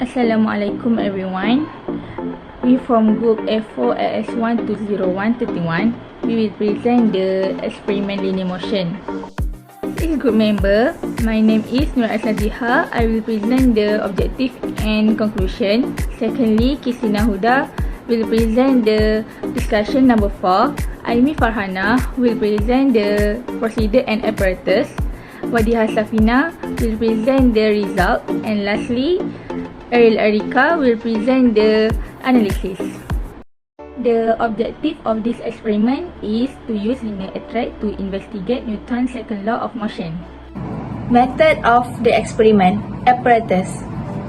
Assalamualaikum everyone. We from group F4 AS1 20131. We will present the experiment linear motion. This group member, my name is Nur Asadiha. I will present the objective and conclusion. Secondly, Kisina Huda will present the discussion number 4. Aimi Farhana will present the procedure and apparatus. Wadiha Safina will present the result. And lastly, Ariel Arika will present the analysis. The objective of this experiment is to use linear attract to investigate Newton's second law of motion. Method of the experiment: apparatus,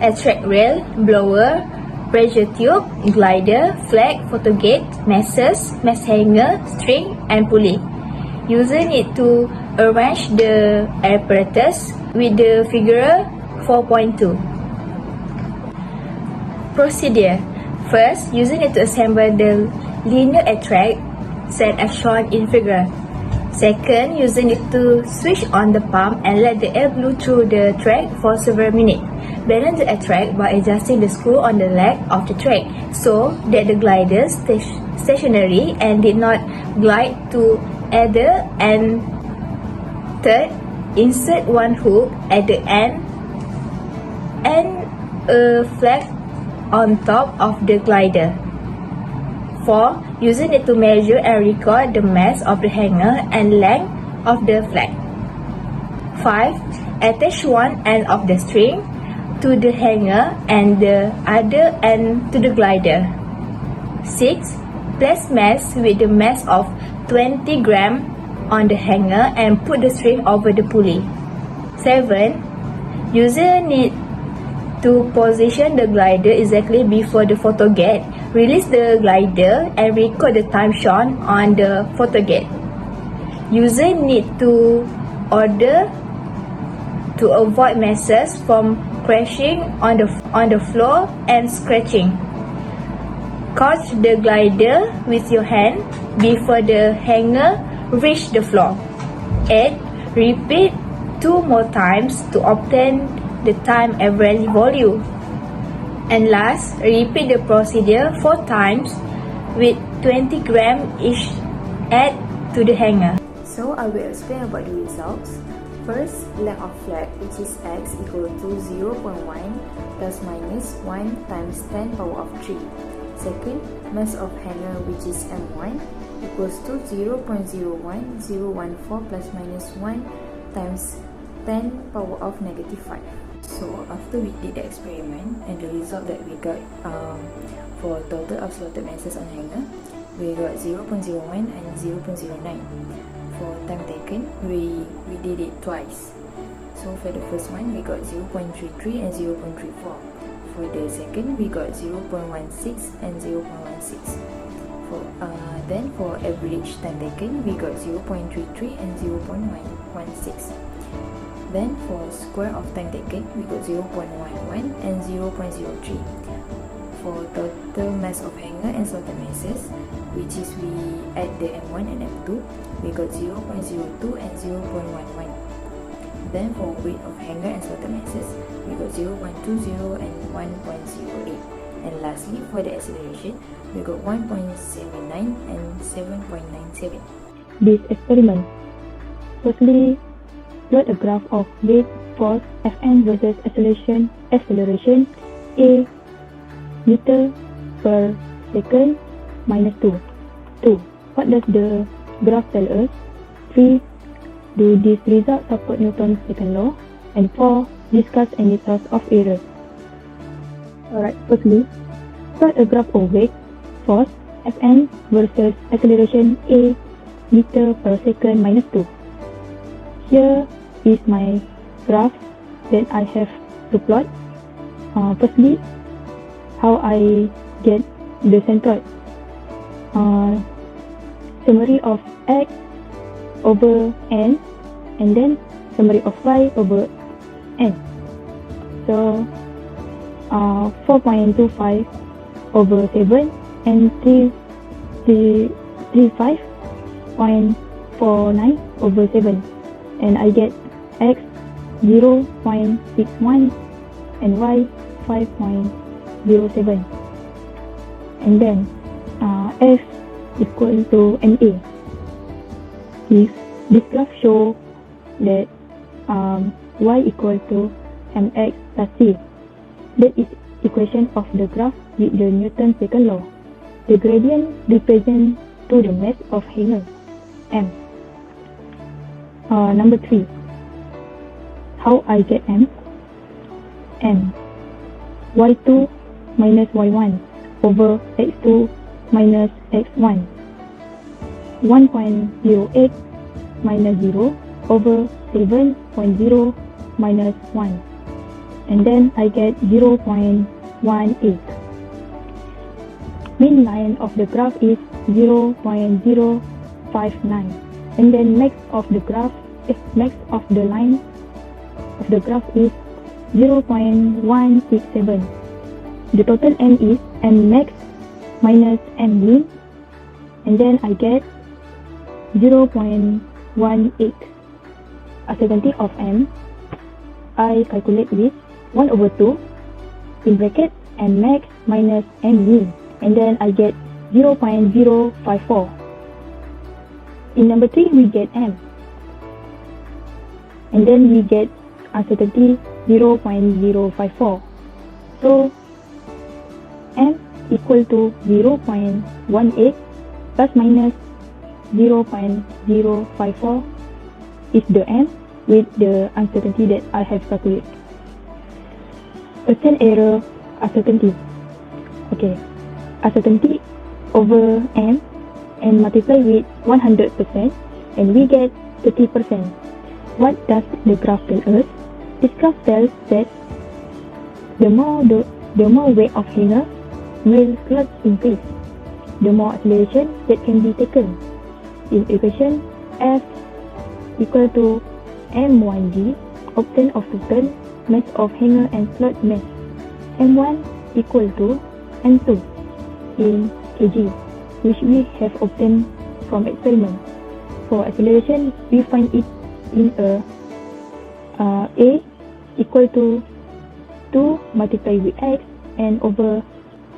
attract rail, blower, pressure tube, glider, flag, photogate, masses, mass hanger, string, and pulley. User need to arrange the apparatus with the figure 4.2. Procedure: first, user need to assemble the linear attract set as shown in figure. Second, user need to switch on the pump and let the air blow through the track for several minutes. Balance the attract by adjusting the screw on the leg of the track so that the glider stays stationary and did not glide to either end. Third, insert one hook at the end and a flag on top of the glider. 4. User need to measure and record the mass of the hanger and length of the flag. 5. Attach one end of the string to the hanger and the other end to the glider. 6. Place mass with the mass of 20 grams on the hanger and put the string over the pulley. 7. User need to position the glider exactly before the photogate. Release the glider and record the time shown on the photogate. User need to order to avoid masses from crashing on the floor and scratching. Catch the glider with your hand before the hanger reach the floor. 8. Repeat 2 more times to obtain the time average volume. And last, repeat the procedure 4 times with 20 grams each add to the hanger. So I will explain about the results. First, length of flag, which is x equal to 0.1 plus minus 1 times 10 power of 3. Second, mass of hanger, which is m1 equals to 0.01014 plus minus 1 times 10 power of negative 5. So after we did the experiment and the result that we got for total of slotted masses on hanger, we got 0.01 and 0.09. For time taken, we did it twice. So for the first one, we got 0.33 and 0.34. For the second, we got 0.16 and 0.16. Then for average time taken, we got 0.33 and 0.16. Then for square of time taken, we got 0.11 and 0.03. For total mass of hanger and slotted masses, which is we add the M1 and M2, we got 0.02 and 0.11. Then for weight of hanger and slotted masses, we got 0.20 and 1.08. And lastly, for the acceleration, we got 1.79 and 7.97. This experiment. Firstly, plot a graph of weight, force, Fn versus acceleration A meter per second minus 2. 2. What does the graph tell us? 3. Do these results support Newton's second law? And 4. Discuss any source of error. Alright, firstly, plot a graph of weight, force, Fn versus acceleration A meter per second minus 2. Here is my graph that I have to plot. Firstly, how I get the centroid. Summary of x over n, and then summary of y over n. So 4.25 over 7 and 35.49 over 7, and I get x 0.61 and y 5.07. And then F equal to MA. If this graph show that Y equal to mx plus c, that is equation of the graph with the Newton's second law. The gradient represents to the mass of hanger, m. Number 3. How I get m? M y2 minus y1 over x2 minus x1. 1.08 minus 0 over 7.0 minus 1. And then I get 0.18. Mean line of the graph is 0.059. And then max of the graph, max of the line of the graph is 0.167. The total m is m max minus m mean, and then I get 0.18. Uncertainty of m, I calculate with 1 over 2 in bracket m max minus m mean, and then I get 0.054. In number 3 we get m, and then we get uncertainty 0.054. So m equal to 0.18 plus minus 0.054 is the m with the uncertainty that I have calculated. Percent error uncertainty. Okay, uncertainty over m and multiply with 100% and we get 30%. What does the graph tell us? This graph tells that the more weight of hanger will slowly increase, the more acceleration that can be taken. In equation, F equal to m1g, obtain of total mass of hanger and slot mass. m1 equal to m2 in kg, which we have obtained from experiment. For acceleration, we find it in a equal to 2 multiplied with x and over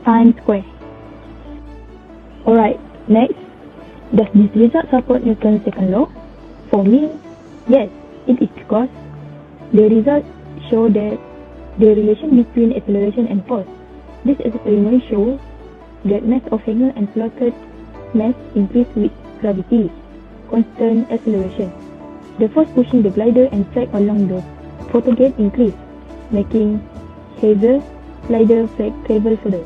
time square. Alright, next, does this result support Newton's second law? For me, yes, it is because the results show that the relation between acceleration and force. This experiment shows that mass of hanger and slotted mass increase with gravity, constant acceleration. The force pushing the glider and track along the photogate increase, making heavier glider track travel further.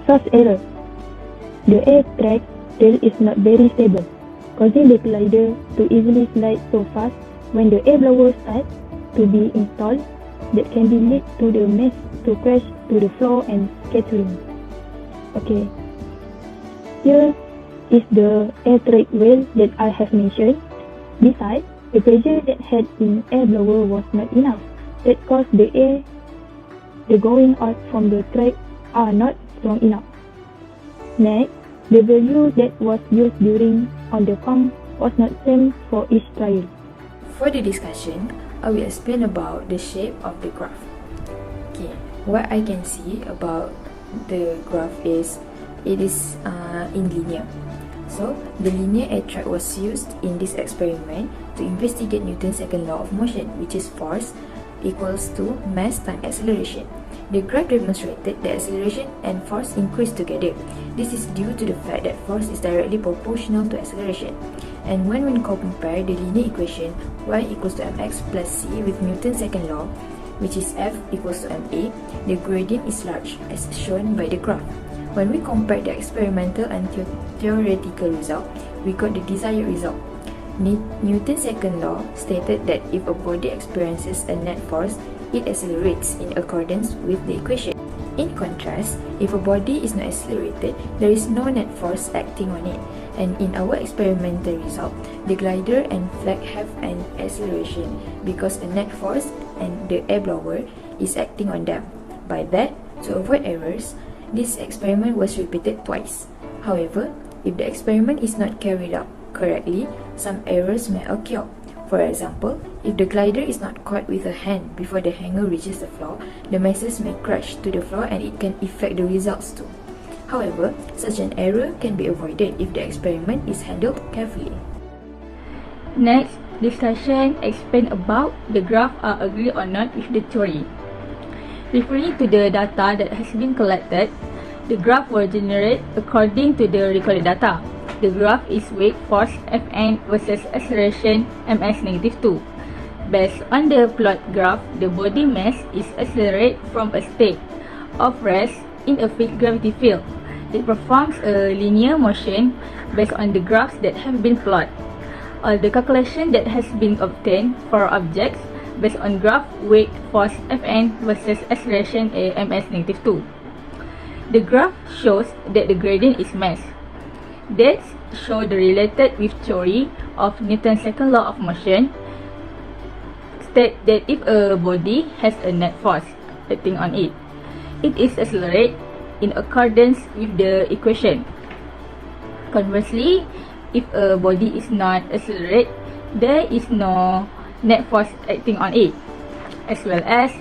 Source error. The air track tail is not very stable, causing the glider to easily slide so fast when the air blower starts to be installed that can be lead to the mass to crash to the floor and scattering. Okay, here is the air track wheel that I have mentioned. Besides, the pressure that had in air blower was not enough. That caused the air going out from the track are not strong enough. Next, the value that was used during on the pump was not same for each trial. For the discussion, I will explain about the shape of the graph. Okay, what I can see about the graph is it is in linear. So, the linear air track was used in this experiment to investigate Newton's second law of motion, which is force equals to mass times acceleration. The graph demonstrated that acceleration and force increase together. This is due to the fact that force is directly proportional to acceleration. And when we compare the linear equation y equals to mx plus c with Newton's second law, which is F equals to ma, the gradient is large as shown by the graph. When we compare the experimental and theoretical result, we got the desired result. Newton's second law stated that if a body experiences a net force, it accelerates in accordance with the equation. In contrast, if a body is not accelerated, there is no net force acting on it. And in our experimental result, the glider and flag have an acceleration because the net force and the air blower is acting on them. By that, to avoid errors, this experiment was repeated twice. However, if the experiment is not carried out correctly, some errors may occur. For example, if the glider is not caught with a hand before the hanger reaches the floor, the masses may crash to the floor and it can affect the results too. However, such an error can be avoided if the experiment is handled carefully. Next, discussion explain about the graph are agree or not with the theory. Referring to the data that has been collected, the graph will generate according to the recorded data. The graph is weight force Fn versus acceleration ms-2. Based on the plot graph, the body mass is accelerated from a state of rest in a fixed gravity field. It performs a linear motion based on the graphs that have been plotted. All the calculation that has been obtained for objects based on graph weight force Fn versus acceleration ms-2. The graph shows that the gradient is mass. That show the related with theory of Newton's second law of motion state that if a body has a net force acting on it, it is accelerated in accordance with the equation. Conversely, if a body is not accelerated, there is no net force acting on it, as well as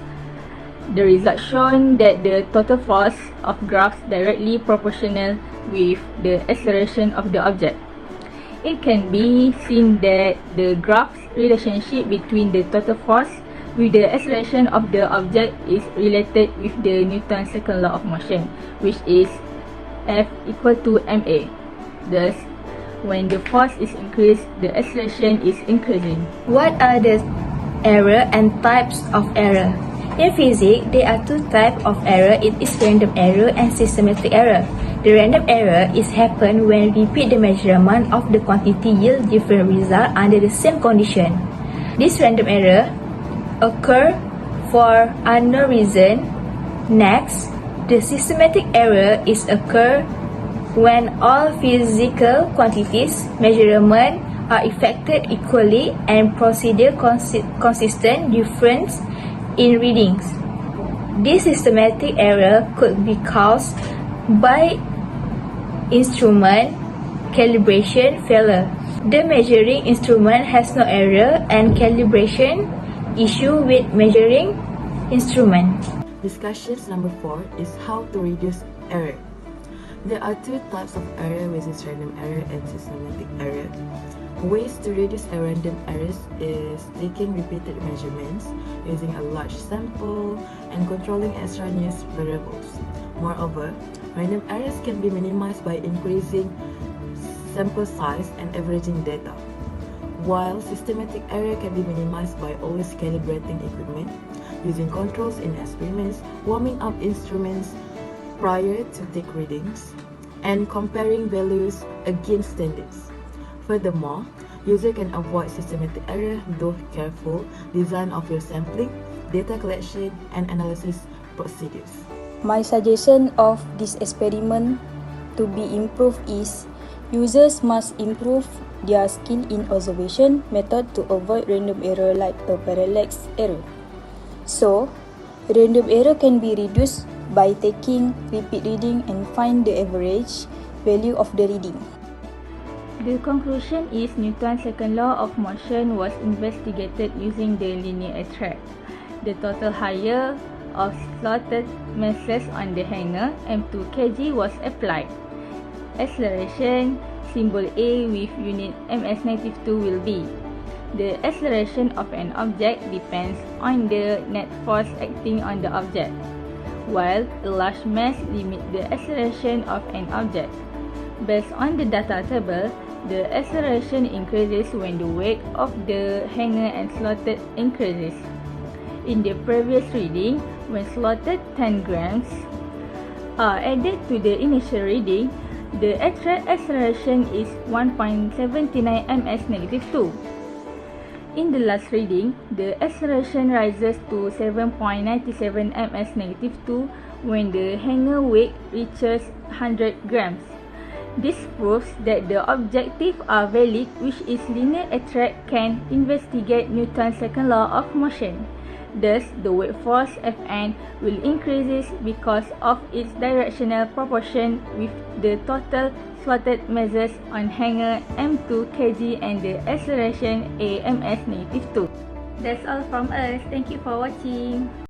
the result shown that the total force of graphs directly proportional with the acceleration of the object. It can be seen that the graph's relationship between the total force with the acceleration of the object is related with the Newton's second law of motion, which is F equal to ma. Thus, when the force is increased, the acceleration is increasing. What are the error and types of error? In physics, there are two types of error. It is random error and systematic error. The random error is happen when repeat the measurement of the quantity yield different result under the same condition. This random error occur for unknown reason. Next, the systematic error is occur when all physical quantities measurement are affected equally and procedure consistent difference in readings. This systematic error could be caused by instrument calibration failure. The measuring instrument has no error and calibration issue with measuring instrument. Discussions number 4 is how to reduce error. There are two types of error, which is random error and systematic error. Ways to reduce random errors is taking repeated measurements, using a large sample, and controlling extraneous variables. Moreover, random errors can be minimized by increasing sample size and averaging data, while systematic error can be minimized by always calibrating equipment, using controls in experiments, warming up instruments prior to take readings, and comparing values against standards. Furthermore, user can avoid systematic error through careful design of your sampling, data collection, and analysis procedures. My suggestion of this experiment to be improved is users must improve their skill in observation method to avoid random error like a parallax error. So, random error can be reduced by taking repeat reading and find the average value of the reading. The conclusion is Newton's second law of motion was investigated using the linear attract. The total higher of slotted masses on the hanger m2 kg was applied. Acceleration symbol A with unit ms-2 will be. The acceleration of an object depends on the net force acting on the object, while a large mass limits the acceleration of an object. Based on the data table, the acceleration increases when the weight of the hanger and slotted increases. In the previous reading, when slotted 10 grams are added to the initial reading, the actual acceleration is 1.79 ms-2. In the last reading, the acceleration rises to 7.97 ms-2 when the hanger weight reaches 100 grams. This proves that the objective are valid, which is linear attract can investigate Newton's second law of motion. Thus, the weight force Fn will increase because of its directional proportion with the total slotted masses on hanger m2 kg and the acceleration a ms -2. That's all from us. Thank you for watching.